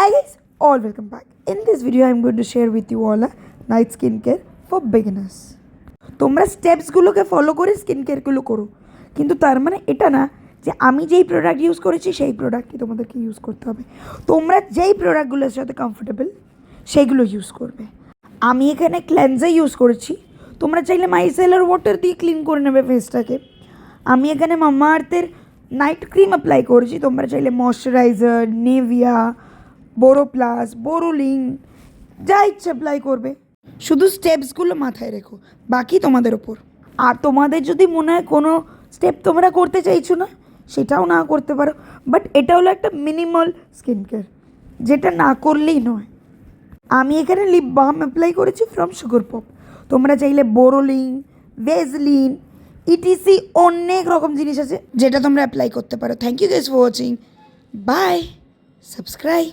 Hi guys, all welcome back. In this video I am going to share with you all a night skincare for beginners. তোমরা স্টেপসগুলোকে follow করে skin কেয়ারগুলো করো, কিন্তু তার মানে এটা না যে আমি যেই প্রোডাক্ট ইউজ করেছি সেই প্রোডাক্টই তোমাদেরকে ইউজ করতে হবে। তোমরা যেই প্রোডাক্টগুলোর সাথে কমফোর্টেবল সেইগুলো ইউজ করবে। আমি এখানে ক্লেন্সার ইউজ করেছি, তোমরা চাইলে মাইসেলার ওয়াটার দিয়ে ক্লিন করে নেবে ফেসটাকে। আমি এখানে মামা আর্থের নাইট ক্রিম অ্যাপ্লাই করেছি, তোমরা চাইলে ময়শ্চারাইজার, নেভিয়া, বোরোপ্লাস, বোরোলিন যা ইচ্ছে অ্যাপ্লাই করবে। শুধু স্টেপসগুলো মাথায় রেখো, বাকি তোমাদের ওপর। আর তোমাদের যদি মনে হয় কোনো স্টেপ তোমরা করতে চাইছো না, সেটাও না করতে পারো, বাট এটা হলো একটা মিনিমাল স্কিন কেয়ার, যেটা না করলেই নয়। আমি এখানে লিপ বাম অ্যাপ্লাই করেছি ফ্রম সুগার পপ। তোমরা চাইলে বোরোলিন, ভেজলিন, ইটিসি অনেক রকম জিনিস আছে যেটা তোমরা অ্যাপ্লাই করতে পারো। Thank you guys for watching. Bye, subscribe.